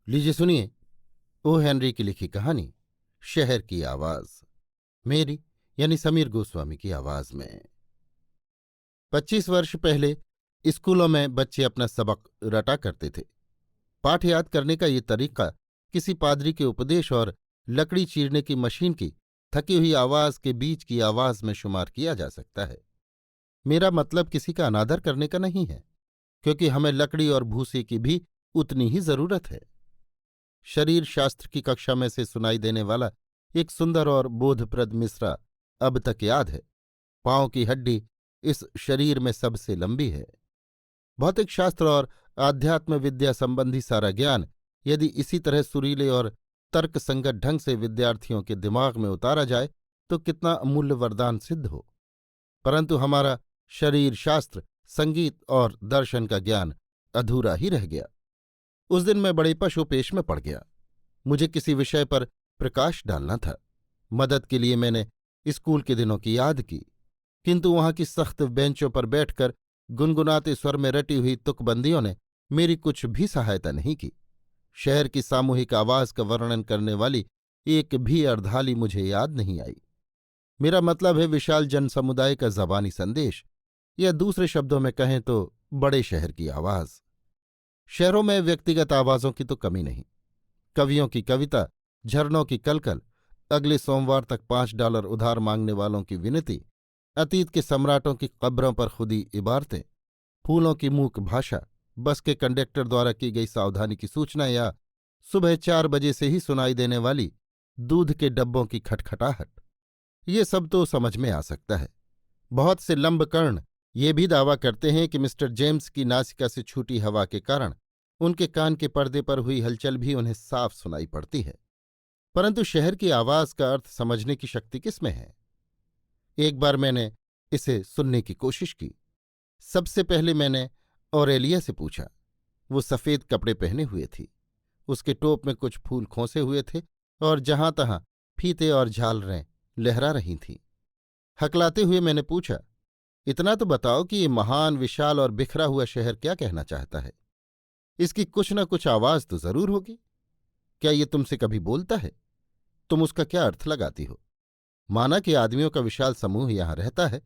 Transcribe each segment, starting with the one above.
लीजिए सुनिए। O Henry की लिखी कहानी शहर की आवाज, मेरी यानी समीर गोस्वामी की आवाज में। 25 वर्ष पहले स्कूलों में बच्चे अपना सबक रटा करते थे। पाठ याद करने का ये तरीका किसी पादरी के उपदेश और लकड़ी चीरने की मशीन की थकी हुई आवाज के बीच की आवाज में शुमार किया जा सकता है। मेरा मतलब किसी का अनादर करने का नहीं है, क्योंकि हमें लकड़ी और भूसे की भी उतनी ही जरूरत है। शरीर शास्त्र की कक्षा में से सुनाई देने वाला एक सुंदर और बोधप्रद मिसरा अब तक याद है। पांव की हड्डी इस शरीर में सबसे लंबी है। भौतिक शास्त्र और आध्यात्म विद्या संबंधी सारा ज्ञान यदि इसी तरह सुरीले और तर्कसंगत ढंग से विद्यार्थियों के दिमाग में उतारा जाए तो कितना अमूल्य वरदान सिद्ध हो। परंतु हमारा शरीर शास्त्र, संगीत और दर्शन का ज्ञान अधूरा ही रह गया। उस दिन मैं बड़े पशुपेश में पड़ गया। मुझे किसी विषय पर प्रकाश डालना था। मदद के लिए मैंने स्कूल के दिनों की याद की, किंतु वहां की सख्त बेंचों पर बैठकर गुनगुनाते स्वर में रटी हुई तुकबंदियों ने मेरी कुछ भी सहायता नहीं की। शहर की सामूहिक आवाज का वर्णन करने वाली एक भी अर्धाली मुझे याद नहीं आई। मेरा मतलब है विशाल जनसमुदाय का ज़बानी संदेश, या दूसरे शब्दों में कहें तो बड़े शहर की आवाज। शहरों में व्यक्तिगत आवाजों की तो कमी नहीं। कवियों की कविता, झरनों की कलकल, अगले सोमवार तक $5 उधार मांगने वालों की विनती, अतीत के सम्राटों की कब्रों पर खुदी इबारतें, फूलों की मूक भाषा, बस के कंडक्टर द्वारा की गई सावधानी की सूचना, या सुबह 4 बजे से ही सुनाई देने वाली दूध के डब्बों की खटखटाहट, ये सब तो समझ में आ सकता है। बहुत से लंबकर्ण ये भी दावा करते हैं कि मिस्टर जेम्स की नासिका से छूटी हवा के कारण उनके कान के पर्दे पर हुई हलचल भी उन्हें साफ सुनाई पड़ती है। परंतु शहर की आवाज का अर्थ समझने की शक्ति किसमें है? एक बार मैंने इसे सुनने की कोशिश की। सबसे पहले मैंने ऑरेलिया से पूछा। वो सफ़ेद कपड़े पहने हुए थी। उसके टोप में कुछ फूल खोंसे हुए थे और जहां तहां फीते और झालरें लहरा रही थीं। हकलाते हुए मैंने पूछा, इतना तो बताओ कि ये महान, विशाल और बिखरा हुआ शहर क्या कहना चाहता है? इसकी कुछ न कुछ आवाज तो जरूर होगी। क्या ये तुमसे कभी बोलता है? तुम उसका क्या अर्थ लगाती हो? माना कि आदमियों का विशाल समूह यहां रहता है,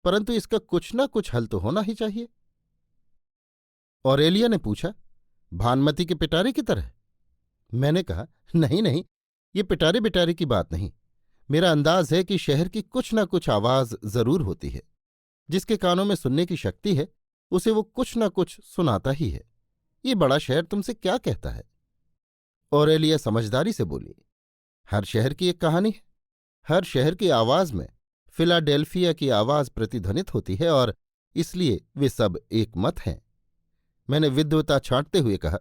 परंतु इसका कुछ न कुछ हल तो होना ही चाहिए। ऑरेलिया ने पूछा, भानमती के पिटारे की तरह? मैंने कहा, नहीं नहीं, ये पिटारे बिटारे की बात नहीं। मेरा अंदाज है कि शहर की कुछ न कुछ आवाज जरूर होती है। जिसके कानों में सुनने की शक्ति है उसे वो कुछ न कुछ सुनाता ही है। ये बड़ा शहर तुमसे क्या कहता है? ऑरेलिया समझदारी से बोली, हर शहर की एक कहानी है। हर शहर की आवाज में फिलाडेल्फिया की आवाज प्रतिध्वनित होती है और इसलिए वे सब एक मत हैं। मैंने विद्वता छांटते हुए कहा,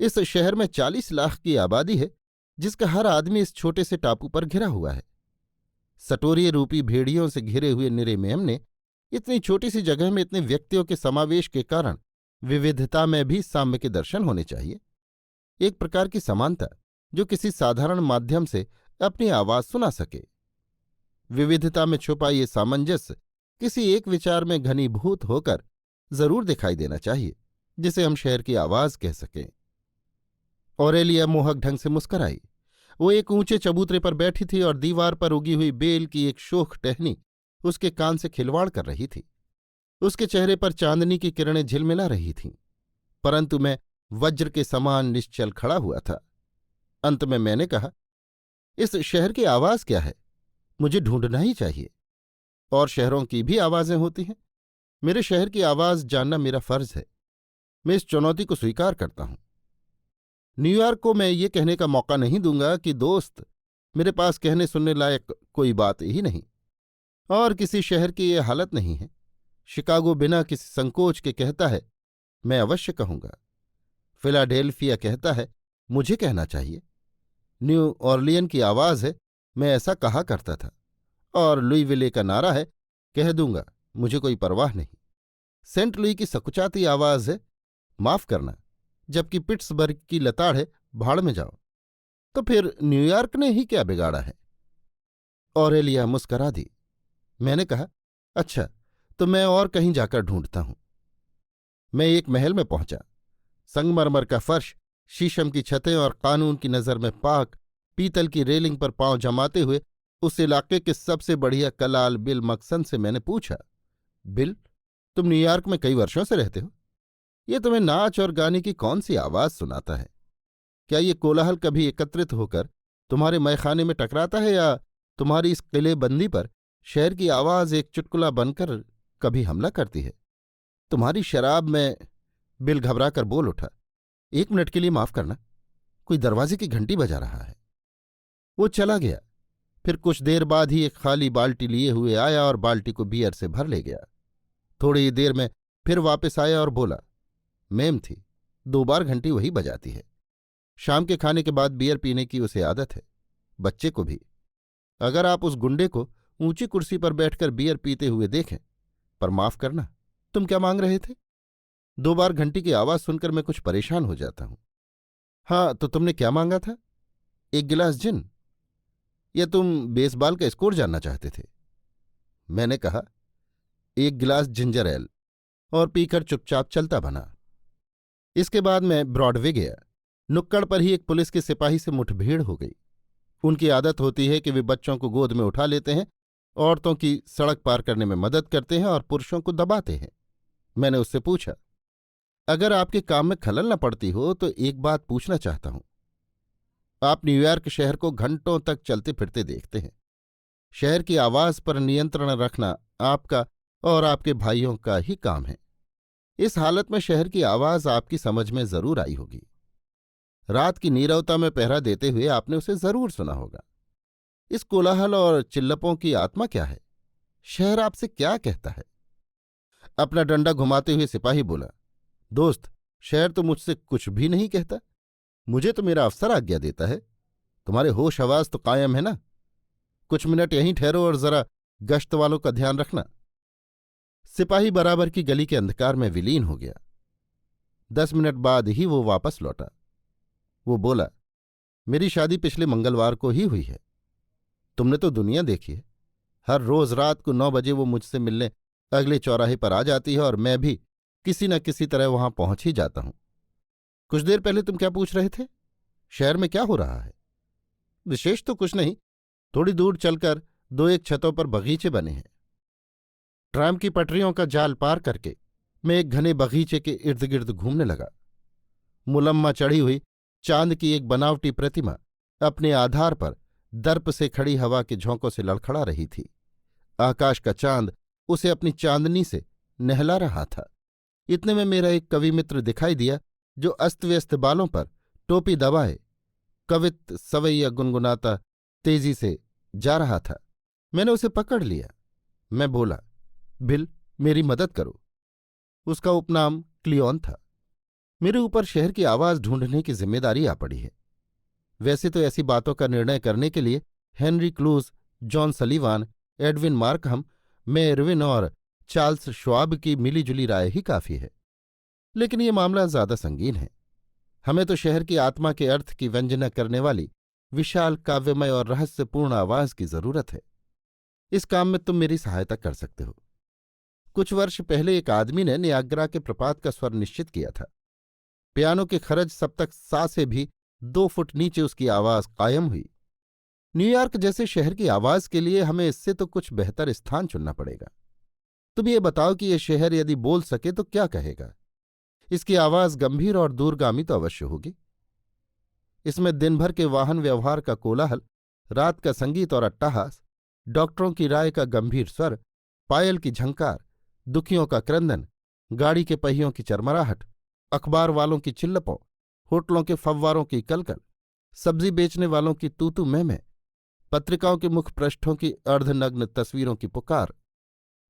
इस शहर में 40 लाख की आबादी है, जिसका हर आदमी इस छोटे से टापू पर घिरा हुआ है। सटोरिये रूपी भेड़ियों से घिरे हुए निरे मेम ने इतनी छोटी सी जगह में इतने व्यक्तियों के समावेश के कारण विविधता में भी साम्य के दर्शन होने चाहिए। एक प्रकार की समानता जो किसी साधारण माध्यम से अपनी आवाज सुना सके। विविधता में छुपा ये सामंजस्य किसी एक विचार में घनीभूत होकर जरूर दिखाई देना चाहिए, जिसे हम शहर की आवाज कह सकें। ऑरेलिया मोहक ढंग से मुस्कराई। वो एक ऊंचे चबूतरे पर बैठी थी और दीवार पर उगी हुई बेल की एक शोख टहनी उसके कान से खिलवाड़ कर रही थी। उसके चेहरे पर चांदनी की किरणें झिलमिला रही थीं, परंतु मैं वज्र के समान निश्चल खड़ा हुआ था। अंत में मैंने कहा, इस शहर की आवाज क्या है? मुझे ढूंढना ही चाहिए। और शहरों की भी आवाजें होती हैं। मेरे शहर की आवाज जानना मेरा फर्ज है। मैं इस चुनौती को स्वीकार करता हूं। न्यूयॉर्क को मैं ये कहने का मौका नहीं दूंगा कि दोस्त, मेरे पास कहने सुनने लायक कोई बात ही नहीं। और किसी शहर की ये हालत नहीं है। शिकागो बिना किसी संकोच के कहता है, मैं अवश्य कहूंगा। फिलाडेल्फिया कहता है, मुझे कहना चाहिए। न्यू ऑरलियन की आवाज है, मैं ऐसा कहा करता था। और लुईविले का नारा है, कह दूंगा, मुझे कोई परवाह नहीं। सेंट लुई की सकुचाती आवाज है, माफ करना, जबकि पिट्सबर्ग की लताड़ है, भाड़ में जाओ। तो फिर न्यूयॉर्क ने ही क्या बिगाड़ा है? ऑरेलिया मुस्करा दी। मैंने कहा, अच्छा, तो मैं और कहीं जाकर ढूंढता हूं। मैं एक महल में पहुंचा। संगमरमर का फर्श शीशम की छतें और कानून की नज़र में पाक पीतल की रेलिंग पर पांव जमाते हुए उस इलाके के सबसे बढ़िया कलाल बिल मकसन से मैंने पूछा, बिल, तुम न्यूयॉर्क में कई वर्षों से रहते हो, ये तुम्हें नाच और गाने की कौन सी आवाज सुनाता है? क्या ये कोलाहल कभी एकत्रित होकर तुम्हारे मैखाने में टकराता है, या तुम्हारी इस किलेबंदी पर शहर की आवाज एक चुटकुला बनकर कभी हमला करती है? तुम्हारी शराब में। बिल घबराकर बोल उठा, 1 मिनट के लिए माफ करना, कोई दरवाजे की घंटी बजा रहा है। वो चला गया। फिर कुछ देर बाद ही एक खाली बाल्टी लिए हुए आया और बाल्टी को बियर से भर ले गया। थोड़ी ही देर में फिर वापस आया और बोला, मेम थी, 2 बार घंटी वही बजाती है। शाम के खाने के बाद बियर पीने की उसे आदत है, बच्चे को भी। अगर आप उस गुंडे को ऊंची कुर्सी पर बैठकर बियर पीते हुए देखें। पर माफ करना, तुम क्या मांग रहे थे? 2 बार घंटी की आवाज सुनकर मैं कुछ परेशान हो जाता हूं। हाँ, तो तुमने क्या मांगा था? 1 गिलास जिन? या तुम बेसबॉल का स्कोर जानना चाहते थे? मैंने कहा, 1 गिलास जिंजर एल, और पीकर चुपचाप चलता बना। इसके बाद मैं ब्रॉडवे गया। नुक्कड़ पर ही एक पुलिस के सिपाही से मुठभेड़ हो गई। उनकी आदत होती है कि वे बच्चों को गोद में उठा लेते हैं, औरतों की सड़क पार करने में मदद करते हैं और पुरुषों को दबाते हैं। मैंने उससे पूछा, अगर आपके काम में खलल न पड़ती हो तो एक बात पूछना चाहता हूं। आप न्यूयॉर्क शहर को घंटों तक चलते फिरते देखते हैं। शहर की आवाज पर नियंत्रण रखना आपका और आपके भाइयों का ही काम है। इस हालत में शहर की आवाज आपकी समझ में जरूर आई होगी। रात की नीरवता में पहरा देते हुए आपने उसे जरूर सुना होगा। इस कोलाहल और चिल्लपों की आत्मा क्या है? शहर आपसे क्या कहता है? अपना डंडा घुमाते हुए सिपाही बोला, दोस्त, शहर तो मुझसे कुछ भी नहीं कहता। मुझे तो मेरा अफसर आज्ञा देता है। तुम्हारे होश हवास तो कायम है ना? कुछ मिनट यहीं ठहरो और जरा गश्त वालों का ध्यान रखना। सिपाही बराबर की गली के अंधकार में विलीन हो गया। 10 मिनट बाद ही वो वापस लौटा। वो बोला, मेरी शादी पिछले मंगलवार को ही हुई है। तुमने तो दुनिया देखी है। हर रोज रात को 9 बजे वो मुझसे मिलने अगले चौराहे पर आ जाती है और मैं भी किसी न किसी तरह वहां पहुंच ही जाता हूं। कुछ देर पहले तुम क्या पूछ रहे थे? शहर में क्या हो रहा है? विशेष तो कुछ नहीं। थोड़ी दूर चलकर 2-1 छतों पर बगीचे बने हैं। ट्राम की पटरियों का जाल पार करके मैं एक घने बगीचे के इर्द गिर्द घूमने लगा। मुलम्मा चढ़ी हुई चांद की एक बनावटी प्रतिमा अपने आधार पर दर्प से खड़ी हवा के झोंकों से लड़खड़ा रही थी। आकाश का चांद उसे अपनी चांदनी से नहला रहा था। इतने में मेरा एक कवि मित्र दिखाई दिया, जो अस्त व्यस्त बालों पर टोपी दबाए कवित सवैया गुनगुनाता तेजी से जा रहा था। मैंने उसे पकड़ लिया। मैं बोला, बिल, मेरी मदद करो। उसका उपनाम क्लियोन था। मेरे ऊपर शहर की आवाज ढूंढने की जिम्मेदारी आ पड़ी है। वैसे तो ऐसी बातों का निर्णय करने के लिए हेनरी क्लूज, जॉन सलीवान, एडविन मार्कहम, मे इरविन और चार्ल्स श्वाब की मिलीजुली राय ही काफी है। लेकिन ये मामला ज्यादा संगीन है। हमें तो शहर की आत्मा के अर्थ की व्यंजना करने वाली विशाल काव्यमय और रहस्यपूर्ण आवाज की जरूरत है। इस काम में तुम मेरी सहायता कर सकते हो। कुछ वर्ष पहले एक आदमी ने नियाग्रा के प्रपात का स्वर निश्चित किया था। पियानो के खरज सप्तक सा से भी 2 फुट नीचे उसकी आवाज कायम हुई। न्यूयॉर्क जैसे शहर की आवाज के लिए हमें इससे तो कुछ बेहतर स्थान चुनना पड़ेगा। तुम ये बताओ कि यह शहर यदि बोल सके तो क्या कहेगा? इसकी आवाज गंभीर और दूरगामी तो अवश्य होगी। इसमें दिन भर के वाहन व्यवहार का कोलाहल, रात का संगीत और अट्टहास, डॉक्टरों की राय का गंभीर स्वर, पायल की झंकार, दुखियों का क्रंदन, गाड़ी के पहियों की चरमराहट, अखबार वालों की चिल्लपों, होटलों के फव्वारों की कलकल, सब्जी बेचने वालों की तूतू मैमे, पत्रिकाओं के मुख पृष्ठों की अर्धनग्न तस्वीरों की पुकार,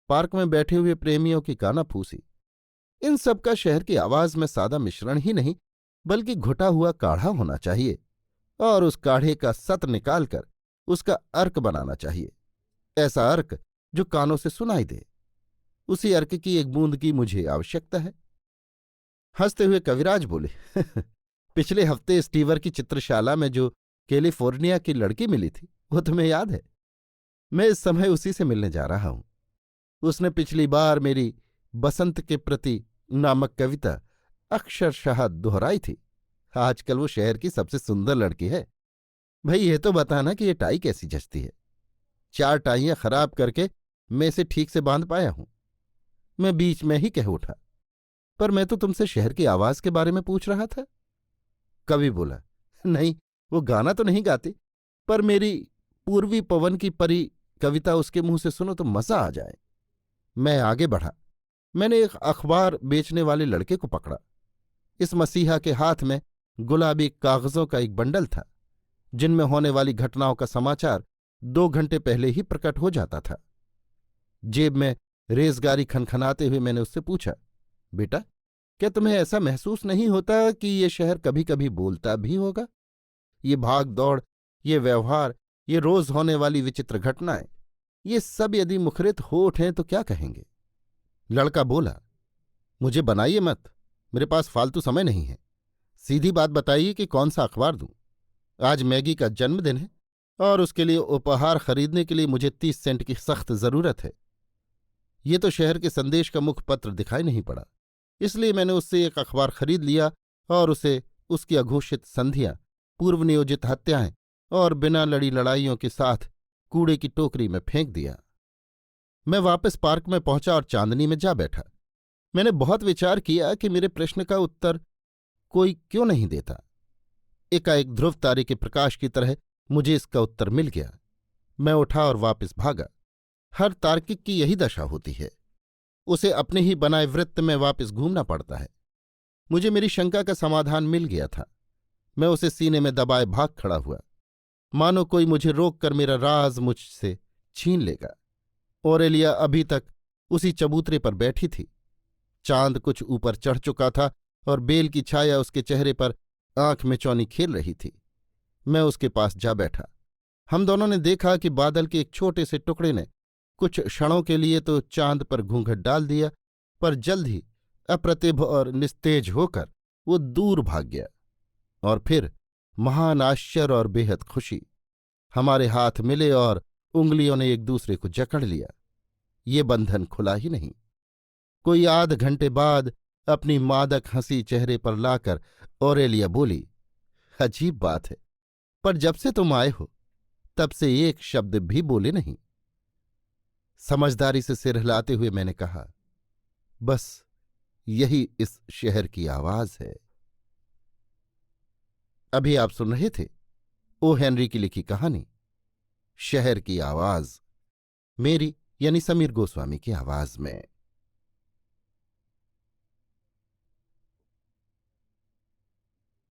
पार्क में बैठे हुए प्रेमियों की कानाफूसी, इन सब का शहर की आवाज में सादा मिश्रण ही नहीं बल्कि घुटा हुआ काढ़ा होना चाहिए, और उस काढ़े का सत निकालकर उसका अर्क बनाना चाहिए। ऐसा अर्क जो कानों से सुनाई दे। उसी अर्क की एक बूंद की मुझे आवश्यकता है। हंसते हुए कविराज बोले, पिछले हफ्ते स्टीवर की चित्रशाला में जो कैलिफोर्निया की लड़की मिली थी, वो तुम्हें याद है? मैं इस समय उसी से मिलने जा रहा हूं। उसने पिछली बार मेरी बसंत के प्रति नामक कविता अक्षरशः दोहराई थी आजकल वो शहर की सबसे सुंदर लड़की है। भाई ये तो बताना कि ये टाई कैसी जचती है। 4 टाइयां खराब करके मैं इसे ठीक से बांध पाया हूं। मैं बीच में ही कह उठा, पर मैं तो तुमसे शहर की आवाज के बारे में पूछ रहा था। कवि बोला, नहीं, वो गाना तो नहीं गाती, पर मेरी पूर्वी पवन की परी कविता उसके मुंह से सुनो तो मजा आ जाए। मैं आगे बढ़ा। मैंने एक अखबार बेचने वाले लड़के को पकड़ा। इस मसीहा के हाथ में गुलाबी कागजों का एक बंडल था, जिनमें होने वाली घटनाओं का समाचार 2 घंटे पहले ही प्रकट हो जाता था। जेब में रेजगारी खनखनाते हुए मैंने उससे पूछा, बेटा, क्या तुम्हें ऐसा महसूस नहीं होता कि ये शहर कभी कभी बोलता भी होगा? ये भाग दौड़, ये व्यवहार, ये रोज होने वाली विचित्र घटनाएं, ये सब यदि मुखरित हो उठें तो क्या कहेंगे? लड़का बोला, मुझे बनाइए मत, मेरे पास फालतू समय नहीं है। सीधी बात बताइए कि कौन सा अखबार दूं? आज मैगी का जन्मदिन है और उसके लिए उपहार खरीदने के लिए मुझे 30 सेंट की सख्त जरूरत है। ये तो शहर के संदेश का मुखपत्र दिखाई नहीं पड़ा, इसलिए मैंने उससे एक अखबार खरीद लिया और उसे उसकी अघोषित संधियां, पूर्व नियोजित हत्याएं और बिना लड़ी लड़ाइयों के साथ कूड़े की टोकरी में फेंक दिया। मैं वापस पार्क में पहुंचा और चांदनी में जा बैठा। मैंने बहुत विचार किया कि मेरे प्रश्न का उत्तर कोई क्यों नहीं देता। एकाएक ध्रुव तारे के प्रकाश की तरह मुझे इसका उत्तर मिल गया। मैं उठा और वापस भागा। हर तार्किक की यही दशा होती है, उसे अपने ही बनाए वृत्त में वापस घूमना पड़ता है। मुझे मेरी शंका का समाधान मिल गया था। मैं उसे सीने में दबाए भाग खड़ा हुआ, मानो कोई मुझे रोककर मेरा राज मुझसे छीन लेगा। ओरेलिया अभी तक उसी चबूतरे पर बैठी थी। चांद कुछ ऊपर चढ़ चुका था और बेल की छाया उसके चेहरे पर आंख में चौनी खेल रही थी। मैं उसके पास जा बैठा। हम दोनों ने देखा कि बादल के एक छोटे से टुकड़े ने कुछ क्षणों के लिए तो चांद पर घूंघट डाल दिया, पर जल्द ही अप्रतिभ और निस्तेज होकर वो दूर भाग गया। और फिर महान आश्चर्य और बेहद खुशी। हमारे हाथ मिले और उंगलियों ने एक दूसरे को जकड़ लिया। ये बंधन खुला ही नहीं। कोई आध घंटे बाद अपनी मादक हंसी चेहरे पर लाकर ओरेलिया बोली, अजीब बात है, पर जब से तुम आए हो तब से एक शब्द भी बोले नहीं। समझदारी से सिर हिलाते हुए मैंने कहा, बस यही इस शहर की आवाज है। अभी आप सुन रहे थे ओ हेनरी की लिखी कहानी शहर की आवाज, मेरी यानी समीर गोस्वामी की आवाज में।